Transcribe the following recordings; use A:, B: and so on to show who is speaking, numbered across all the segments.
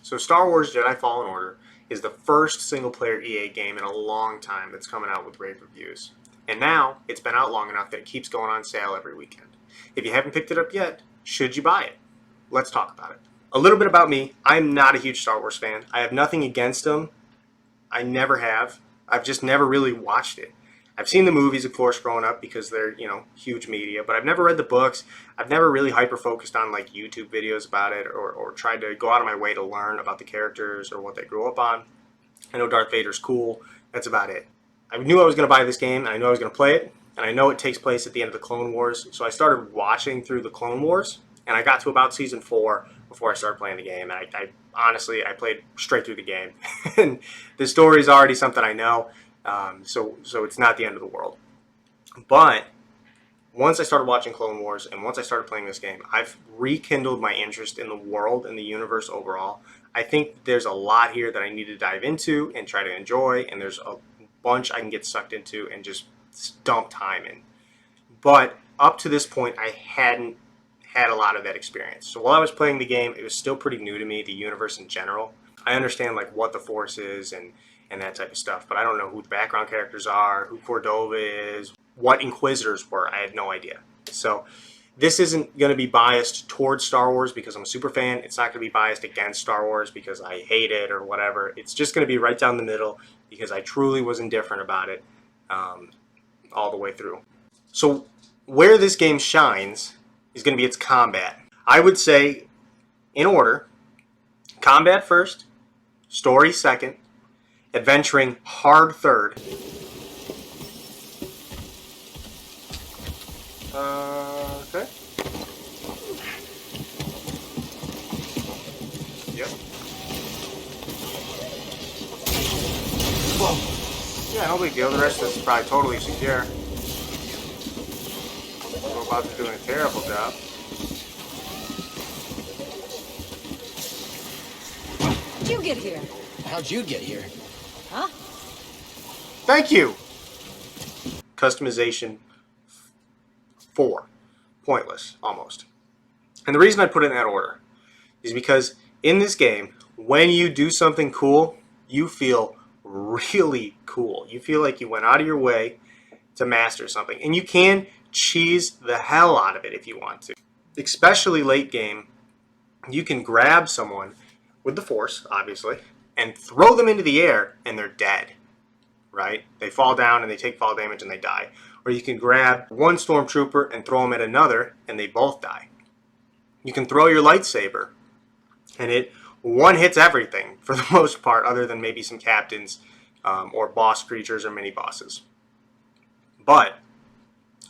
A: So Star Wars Jedi Fallen Order is the first single-player EA game in a long time that's coming out with rave reviews. And now, it's been out long enough that it keeps going on sale every weekend. If you haven't picked it up yet, should you buy it? Let's talk about it. A little bit about me. I'm not a huge Star Wars fan. I have nothing against them. I never have. I've just never really watched it. I've seen the movies, of course, growing up because they're, huge media, but I've never read the books. I've never really hyper-focused on, like, YouTube videos about it or tried to go out of my way to learn about the characters or what they grew up on. I know Darth Vader's cool. That's about it. I knew I was going to buy this game, and I knew I was going to play it, and I know it takes place at the end of the Clone Wars, so I started watching through the Clone Wars, and I got to about Season 4 before I started playing the game, and I honestly played straight through the game. And the story is already something I know. So it's not the end of the world. But once I started watching Clone Wars and once I started playing this game, I've rekindled my interest in the world and the universe overall. I think there's a lot here that I need to dive into and try to enjoy, and there's a bunch I can get sucked into and just dump time in. But up to this point, I hadn't had a lot of that experience. So while I was playing the game, it was still pretty new to me, the universe in general. I understand like what the Force is and that type of stuff, but I don't know who the background characters are, who Cordova is, what Inquisitors were. I had no idea. So this isn't going to be biased towards Star Wars because I'm a super fan. It's not going to be biased against Star Wars because I hate it or whatever. It's just going to be right down the middle because I truly was indifferent about it all the way through. So where this game shines is going to be its combat. I would say, in order, combat first, story second, adventuring hard third. Okay. Yep. Whoa. Yeah, no big deal. The rest of this is probably totally secure. We're about to do a terrible job.
B: How'd you get here?
C: How'd you get here?
B: Huh?
A: Thank you! Customization 4. Pointless, almost. And the reason I put it in that order is because in this game, when you do something cool, you feel really cool. You feel like you went out of your way to master something. And you can cheese the hell out of it if you want to. Especially late game, you can grab someone with the Force, obviously, and throw them into the air and they're dead, right? They fall down and they take fall damage and they die. Or you can grab one stormtrooper and throw them at another and they both die. You can throw your lightsaber and it one hits everything for the most part, other than maybe some captains or boss creatures or mini bosses. But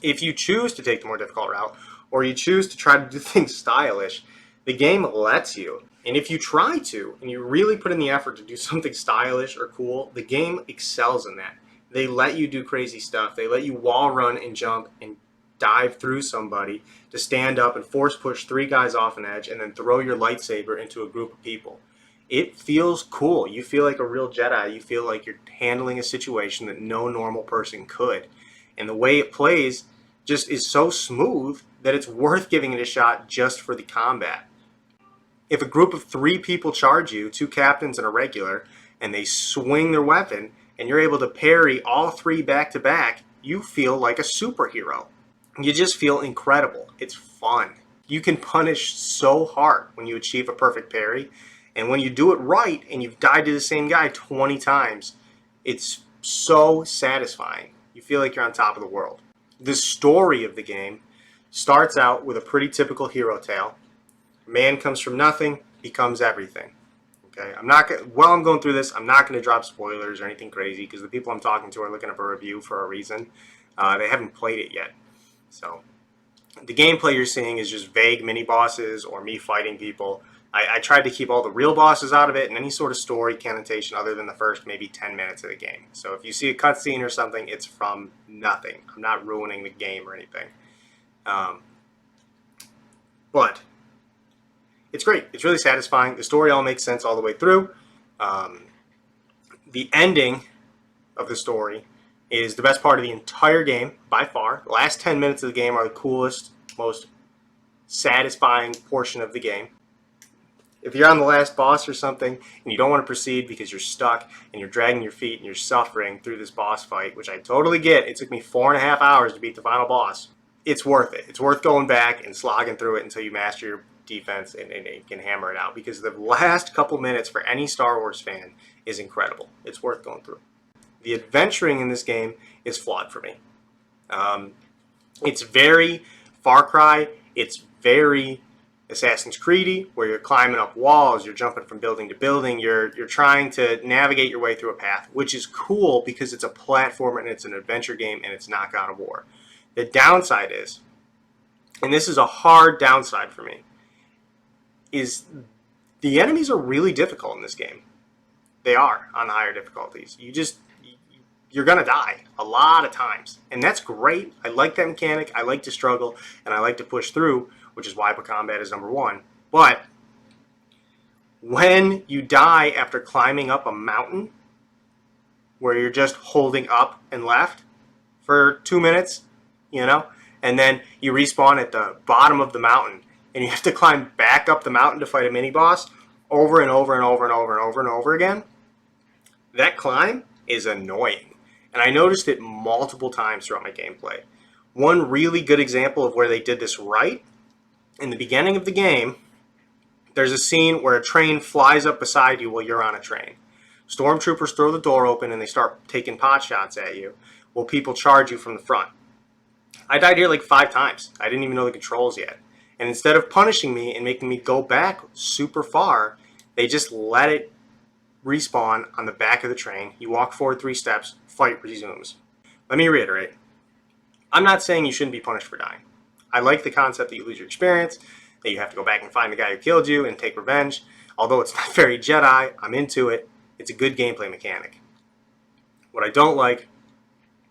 A: if you choose to take the more difficult route, or you choose to try to do things stylish, the game lets you. And if you try to, and you really put in the effort to do something stylish or cool, the game excels in that. They let you do crazy stuff. They let you wall run and jump and dive through somebody to stand up and force push 3 guys off an edge and then throw your lightsaber into a group of people. It feels cool. You feel like a real Jedi. You feel like you're handling a situation that no normal person could. And the way it plays just is so smooth that it's worth giving it a shot just for the combat. If a group of 3 people charge you, 2 captains and a regular, and they swing their weapon, and you're able to parry all 3 back to back, you feel like a superhero. You just feel incredible. It's fun. You can punish so hard when you achieve a perfect parry, and when you do it right and you've died to the same guy 20 times, it's so satisfying. You feel like you're on top of the world. The story of the game starts out with a pretty typical hero tale. Man comes from nothing, becomes everything. Okay, while I'm going through this, I'm not going to drop spoilers or anything crazy because the people I'm talking to are looking up a review for a reason. They haven't played it yet. So the gameplay you're seeing is just vague mini bosses or me fighting people. I tried to keep all the real bosses out of it and any sort of story connotation other than the first maybe 10 minutes of the game. So if you see a cutscene or something, it's from nothing. I'm not ruining the game or anything. But it's great. It's really satisfying. The story all makes sense all the way through. The ending of the story is the best part of the entire game, by far. The last 10 minutes of the game are the coolest, most satisfying portion of the game. If you're on the last boss or something and you don't want to proceed because you're stuck and you're dragging your feet and you're suffering through this boss fight, which I totally get, it took me 4.5 hours to beat the final boss. It's worth it. It's worth going back and slogging through it until you master your defense and you can hammer it out, because the last couple minutes for any Star Wars fan is incredible. It's worth going through. The adventuring in this game is flawed for me. It's very Far Cry. It's very Assassin's Creed, where you're climbing up walls, you're jumping from building to building, you're trying to navigate your way through a path, which is cool because it's a platformer and it's an adventure game and it's not God of War. The downside is, and this is a hard downside for me, is the enemies are really difficult in this game. They are on the higher difficulties. You're going to die a lot of times. And that's great. I like that mechanic. I like to struggle, and I like to push through, which is why combat is number one. But when you die after climbing up a mountain, where you're just holding up and left for 2 minutes, and then you respawn at the bottom of the mountain, and you have to climb back up the mountain to fight a mini-boss over and over and over and over and over and over again, that climb is annoying. And I noticed it multiple times throughout my gameplay. One really good example of where they did this right, in the beginning of the game, there's a scene where a train flies up beside you while you're on a train. Stormtroopers throw the door open and they start taking pot shots at you while people charge you from the front. I died here like 5 times. I didn't even know the controls yet. And instead of punishing me and making me go back super far, they just let it respawn on the back of the train. You walk forward 3 steps, fight resumes. Let me reiterate. I'm not saying you shouldn't be punished for dying. I like the concept that you lose your experience, that you have to go back and find the guy who killed you and take revenge. Although it's not very Jedi, I'm into it. It's a good gameplay mechanic. What I don't like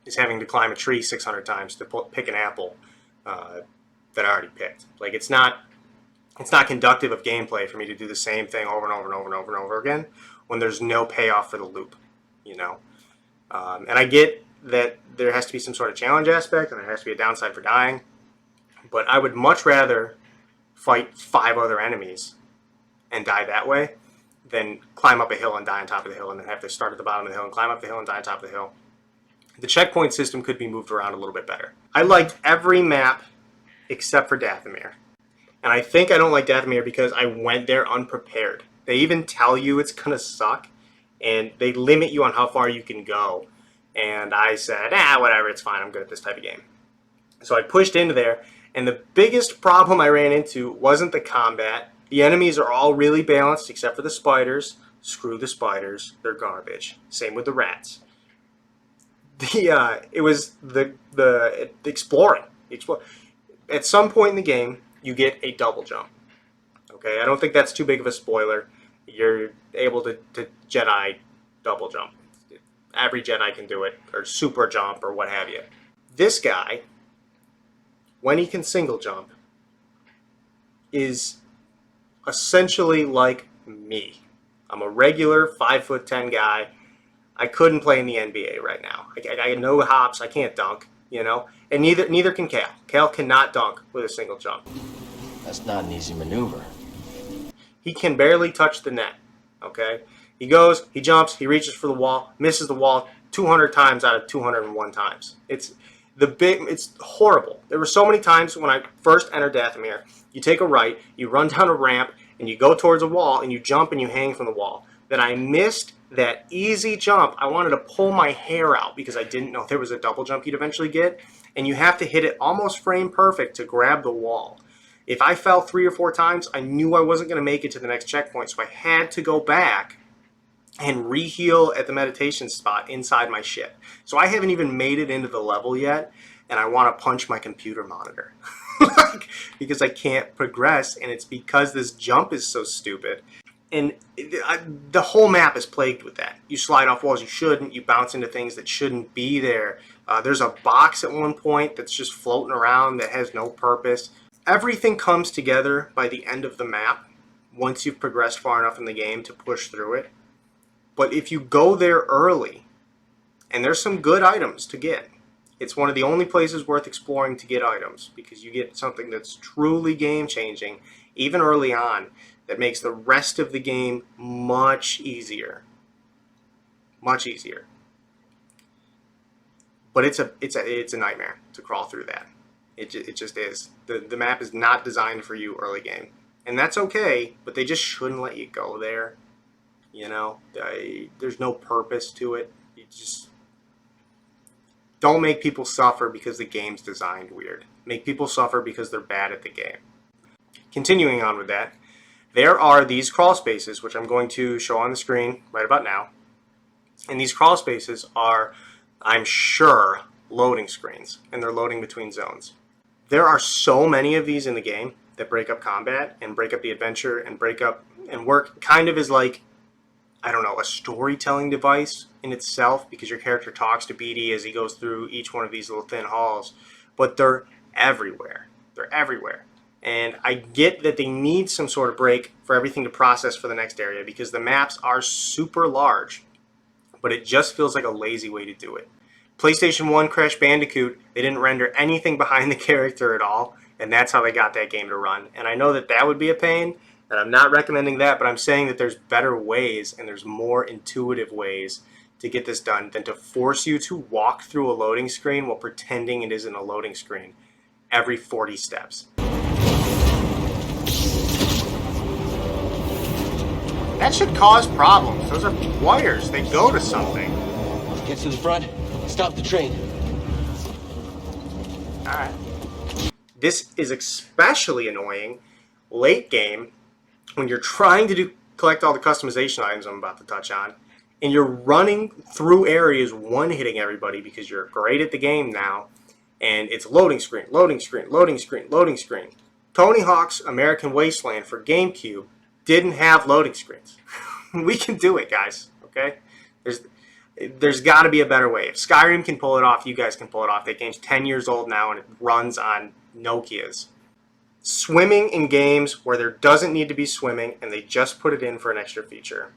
A: is having to climb a tree 600 times to pick an apple that I already picked. Like, it's not conductive of gameplay for me to do the same thing over and over and over and over and over again when there's no payoff for the loop, And I get that there has to be some sort of challenge aspect and there has to be a downside for dying, but I would much rather fight 5 other enemies and die that way than climb up a hill and die on top of the hill and then have to start at the bottom of the hill and climb up the hill and die on top of the hill. The checkpoint system could be moved around a little bit better. I liked every map except for Dathomir. And I think I don't like Dathomir because I went there unprepared. They even tell you it's going to suck, and they limit you on how far you can go. And I said, whatever, it's fine, I'm good at this type of game. So I pushed into there, and the biggest problem I ran into wasn't the combat. The enemies are all really balanced except for the spiders. Screw the spiders, they're garbage. Same with the rats. It was the exploring. At some point in the game, you get a double jump. Okay, I don't think that's too big of a spoiler. You're able to Jedi double jump. Every Jedi can do it, or super jump, or what have you. This guy, when he can single jump, is essentially like me. I'm a regular 5'10" guy. I couldn't play in the NBA right now. I had no hops. I can't dunk, And neither can Kale. Kale cannot dunk with a single jump.
C: That's not an easy maneuver.
A: He can barely touch the net, okay? He goes, he jumps, he reaches for the wall, misses the wall 200 times out of 201 times. It's horrible. There were so many times when I first entered Dathomir, you take a right, you run down a ramp, and you go towards a wall, and you jump and you hang from the wall. Then I missed that easy jump. I wanted to pull my hair out because I didn't know there was a double jump you'd eventually get, and you have to hit it almost frame perfect to grab the wall. If I fell 3 or 4 times, I knew I wasn't going to make it to the next checkpoint, so I had to go back and reheal at the meditation spot inside my ship. So I haven't even made it into the level yet, and I want to punch my computer monitor because I can't progress, and it's because this jump is so stupid. And the whole map is plagued with that. You slide off walls you shouldn't. You bounce into things that shouldn't be there. There's a box at one point that's just floating around that has no purpose. Everything comes together by the end of the map once you've progressed far enough in the game to push through it. But if you go there early, and there's some good items to get, it's one of the only places worth exploring to get items because you get something that's truly game-changing, even early on, that makes the rest of the game much easier. Much easier. But it's a nightmare to crawl through that. It just is. The map is not designed for you early game. And that's okay, but they just shouldn't let you go there. You know, there's no purpose to it. You just don't make people suffer because the game's designed weird. Make people suffer because they're bad at the game. Continuing on with that, there are these crawl spaces, which I'm going to show on the screen right about now. And these crawl spaces are, I'm sure, loading screens, and they're loading between zones. There are so many of these in the game that break up combat and break up the adventure and break up and work kind of as like, I don't know, a storytelling device in itself, because your character talks to BD as he goes through each one of these little thin halls. But they're everywhere. They're everywhere. And I get that they need some sort of break for everything to process for the next area, because the maps are super large. But it just feels like a lazy way to do it. PlayStation 1 Crash Bandicoot, they didn't render anything behind the character at all, and that's how they got that game to run. And I know that that would be a pain, and I'm not recommending that, but I'm saying that there's better ways and there's more intuitive ways to get this done than to force you to walk through a loading screen while pretending it isn't a loading screen every 40 steps. That should cause problems. Those are wires. They go to something.
C: Get to the front. Stop the train.
A: Alright. This is especially annoying late game when you're trying to collect all the customization items I'm about to touch on, and you're running through areas one-hitting everybody because you're great at the game now, and it's loading screen, loading screen, loading screen, loading screen. Tony Hawk's American Wasteland for GameCube didn't have loading screens. We can do it, guys, okay? There's got to be a better way. If Skyrim can pull it off, you guys can pull it off. That game's 10 years old now, and it runs on Nokias. Swimming in games where there doesn't need to be swimming, and they just put it in for an extra feature.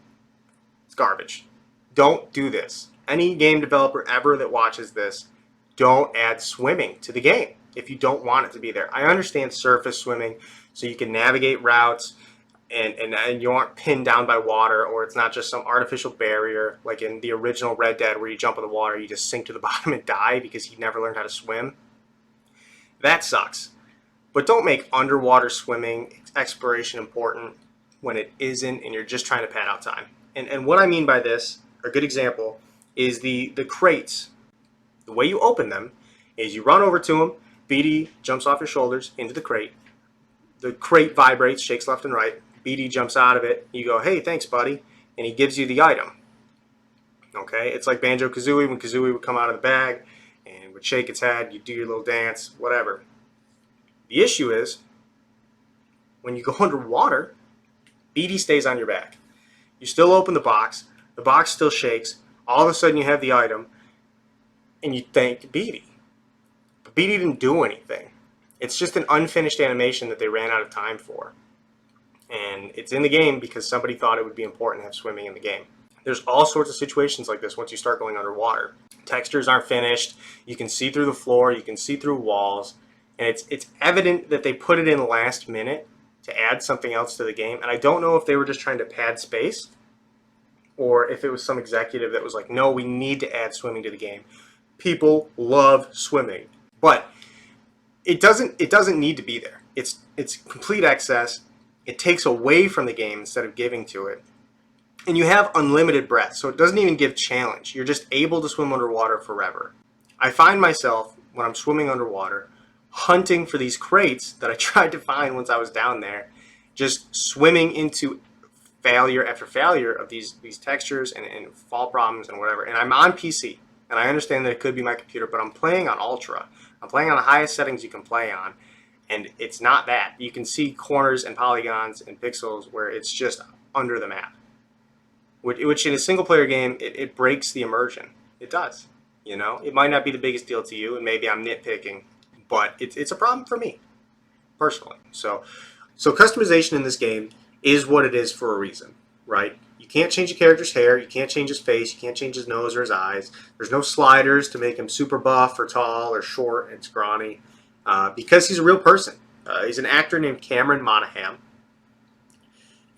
A: It's garbage. Don't do this. Any game developer ever that watches this, don't add swimming to the game if you don't want it to be there. I understand surface swimming, so you can navigate routes, and you aren't pinned down by water, or it's not just some artificial barrier like in the original Red Dead where you jump in the water, you just sink to the bottom and die because you never learned how to swim. That sucks. But don't make underwater swimming exploration important when it isn't and you're just trying to pad out time. And what I mean by this, a good example, is the crates. The way you open them is you run over to them, BD jumps off your shoulders into the crate vibrates, shakes left and right, BD jumps out of it, you go, hey, thanks, buddy, and he gives you the item. Okay, it's like Banjo-Kazooie when Kazooie would come out of the bag and would shake its head, you do your little dance, whatever. The issue is, when you go underwater, BD stays on your back. You still open the box still shakes, all of a sudden you have the item, and you thank BD. But BD didn't do anything. It's just an unfinished animation that they ran out of time for. And it's in the game because somebody thought it would be important to have swimming in the game. There's all sorts of situations like this once you start going underwater. Textures aren't finished, you can see through the floor, you can see through walls, and it's evident that they put it in last minute to add something else to the game. And I don't know if they were just trying to pad space, or if it was some executive that was like, no, we need to add swimming to the game. People love swimming. But it doesn't need to be there. It's complete excess. It takes away from the game instead of giving to it. And you have unlimited breath, so it doesn't even give challenge. You're just able to swim underwater forever. I find myself, when I'm swimming underwater, hunting for these crates that I tried to find once I was down there, just swimming into failure after failure of these textures and fall problems and whatever. And I'm on PC, and I understand that it could be my computer, but I'm playing on Ultra. I'm playing on the highest settings you can play on, and it's not that. You can see corners and polygons and pixels where it's just under the map, which in a single-player game, it breaks the immersion. It does. You know, it might not be the biggest deal to you, and maybe I'm nitpicking, but it's a problem for me, personally. So customization in this game is what it is for a reason, right? You can't change a character's hair, you can't change his face, you can't change his nose or his eyes. There's no sliders to make him super buff or tall or short and scrawny, because he's a real person. He's an actor named Cameron Monaghan.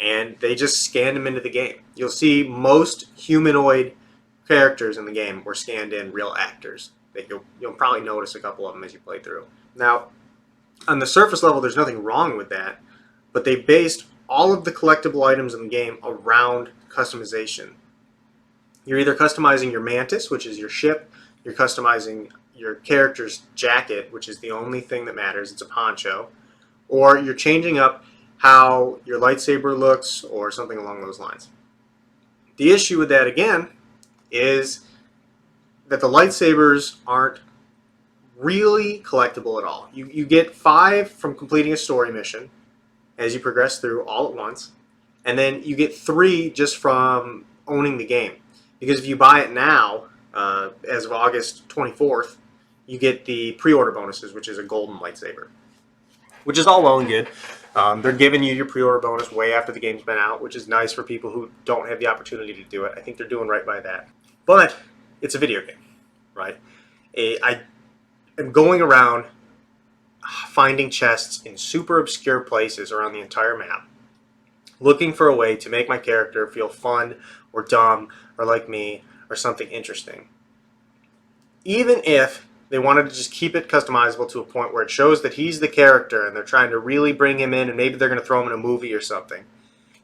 A: and they just scanned them into the game. You'll see most humanoid characters in the game were scanned in real actors. That you'll probably notice a couple of them as you play through. Now, on the surface level, there's nothing wrong with that, but they based all of the collectible items in the game around customization. You're either customizing your mantis, which is your ship, you're customizing your character's jacket, which is the only thing that matters, it's a poncho, or you're changing up how your lightsaber looks or something along those lines. The issue with that, again, is that the lightsabers aren't really collectible at all. You get 5 from completing a story mission as you progress through all at once, and then you get 3 just from owning the game. Because if you buy it now, as of August 24th, you get the pre-order bonuses, which is a golden lightsaber. Which is all well and good. They're giving you your pre-order bonus way after the game's been out, which is nice for people who don't have the opportunity to do it. I think they're doing right by that. But it's a video game, right? I am going around finding chests in super obscure places around the entire map, looking for a way to make my character feel fun or dumb or like me or something interesting. Even if they wanted to just keep it customizable to a point where it shows that he's the character and they're trying to really bring him in and maybe they're going to throw him in a movie or something,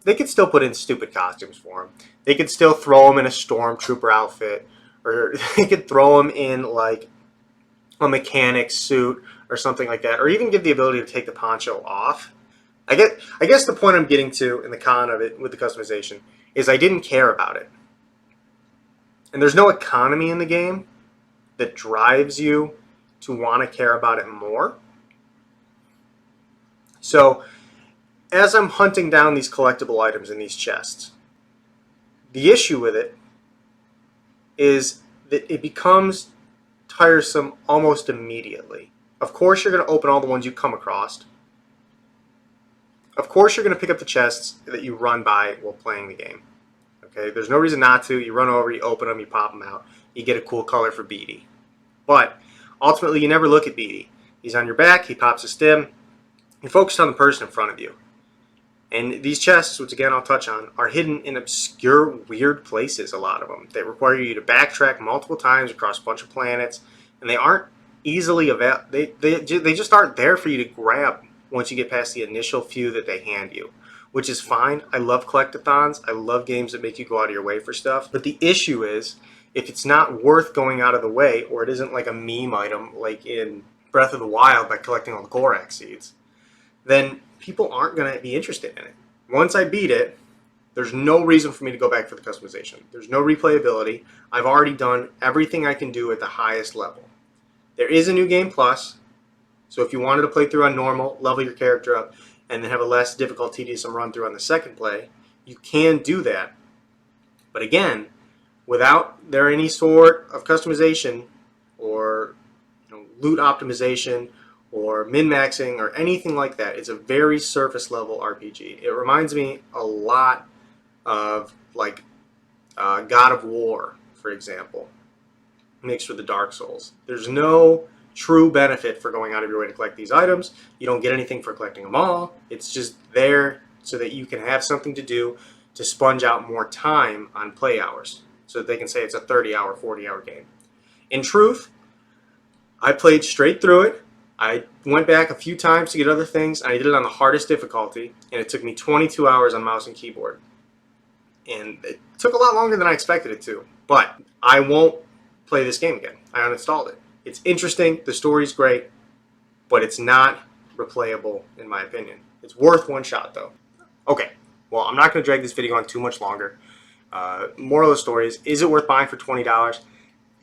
A: they could still put in stupid costumes for him. They could still throw him in a stormtrooper outfit, or they could throw him in like a mechanic suit or something like that, or even give the ability to take the poncho off. I guess the point I'm getting to in the con of it with the customization is I didn't care about it. And there's no economy in the game that drives you to want to care about it more. So, as I'm hunting down these collectible items in these chests, the issue with it is that it becomes tiresome almost immediately. Of course, you're going to open all the ones you come across. Of course, you're going to pick up the chests that you run by while playing the game. Okay, there's no reason not to. You run over, you open them, you pop them out. You get a cool color for Beatty. But ultimately, you never look at Beatty. He's on your back, he pops a stim. You're focused on the person in front of you. And these chests, which again I'll touch on, are hidden in obscure, weird places, a lot of them. They require you to backtrack multiple times across a bunch of planets. And they aren't easily available. They just aren't there for you to grab once you get past the initial few that they hand you. Which is fine. I love collectathons. I love games that make you go out of your way for stuff. But the issue is, if it's not worth going out of the way, or it isn't like a meme item like in Breath of the Wild by collecting all the Gorak seeds, then people aren't going to be interested in it. Once I beat it, there's no reason for me to go back for the customization. There's no replayability. I've already done everything I can do at the highest level. There is a new game plus, so if you wanted to play through on normal, level your character up, and then have a less difficult, tedious run through on the second play, you can do that. But again, without there any sort of customization or loot optimization or min-maxing or anything like that, it's a very surface level RPG. It reminds me a lot of like God of War, for example, mixed with the Dark Souls. There's no true benefit for going out of your way to collect these items. You don't get anything for collecting them all. It's just there so that you can have something to do to sponge out more time on play hours, so that they can say it's a 30-hour, 40-hour game. In truth, I played straight through it. I went back a few times to get other things, and I did it on the hardest difficulty, and it took me 22 hours on mouse and keyboard. And it took a lot longer than I expected it to, but I won't play this game again. I uninstalled it. It's interesting, the story's great, but it's not replayable in my opinion. It's worth one shot though. Okay, well I'm not going to drag this video on too much longer. Moral of the story is it worth buying for $20?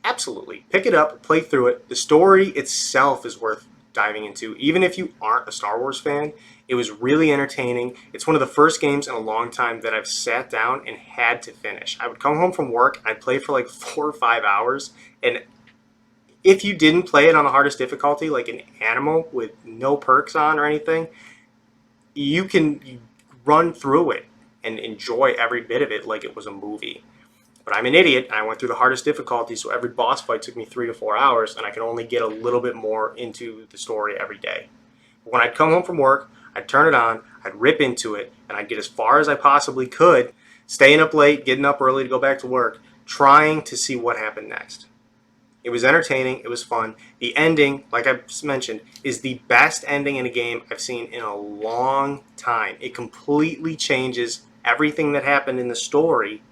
A: Absolutely. Pick it up, play through it. The story itself is worth diving into. Even if you aren't a Star Wars fan, it was really entertaining. It's one of the first games in a long time that I've sat down and had to finish. I would come home from work, I'd play for like 4 or 5 hours, and if you didn't play it on the hardest difficulty, like an animal with no perks on or anything, you can run through it and enjoy every bit of it like it was a movie. But I'm an idiot, and I went through the hardest difficulty, so every boss fight took me 3 to 4 hours, and I could only get a little bit more into the story every day. But when I'd come home from work, I'd turn it on, I'd rip into it, and I'd get as far as I possibly could, staying up late, getting up early to go back to work, trying to see what happened next. It was entertaining. It was fun. The ending, like I mentioned, is the best ending in a game I've seen in a long time. It completely changes everything that happened in the story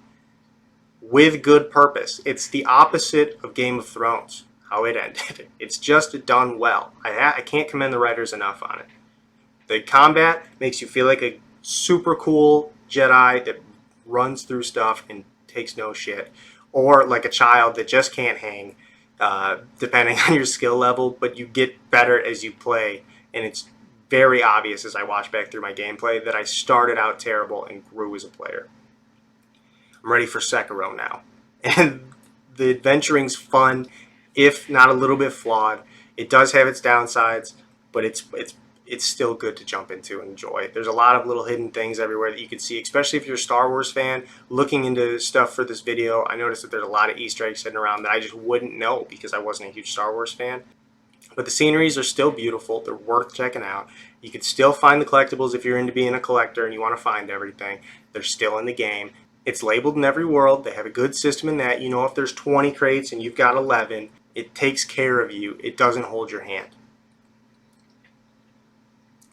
A: with good purpose. It's the opposite of Game of Thrones, how it ended. It's just done well. I can't commend the writers enough on it. The combat makes you feel like a super cool Jedi that runs through stuff and takes no shit, or like a child that just can't hang, depending on your skill level, but you get better as you play, and it's very obvious as I watch back through my gameplay that I started out terrible and grew as a player. I'm ready for Sekiro now. And the adventuring's fun, if not a little bit flawed. It does have its downsides, but it's still good to jump into and enjoy. There's a lot of little hidden things everywhere that you can see, especially if you're a Star Wars fan. Looking into stuff for this video, I noticed that there's a lot of Easter eggs sitting around that I just wouldn't know because I wasn't a huge Star Wars fan. But the sceneries are still beautiful. They're worth checking out. You can still find the collectibles if you're into being a collector and you want to find everything. They're still in the game. It's labeled in every world. They have a good system in that. You know, if there's 20 crates and you've got 11, it takes care of you. It doesn't hold your hand.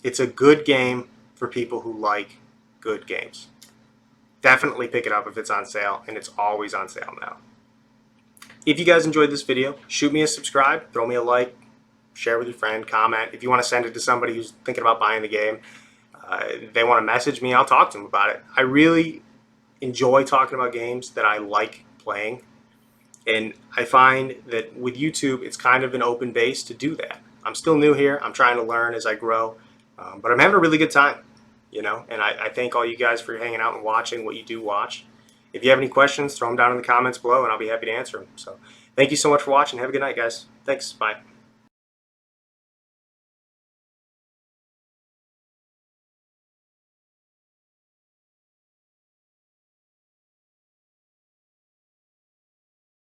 A: It's a good game for people who like good games. Definitely pick it up if it's on sale, and it's always on sale now. If you guys enjoyed this video, shoot me a subscribe, throw me a like, share with your friend, comment. If you want to send it to somebody who's thinking about buying the game, they want to message me, I'll talk to them about it. I really enjoy talking about games that I like playing, and I find that with YouTube, it's kind of an open base to do that. I'm still new here. I'm trying to learn as I grow, but I'm having a really good time, you know, and I thank all you guys for hanging out and watching what you do watch. If you have any questions, throw them down in the comments below, and I'll be happy to answer them. So thank you so much for watching. Have a good night, guys. Thanks. Bye.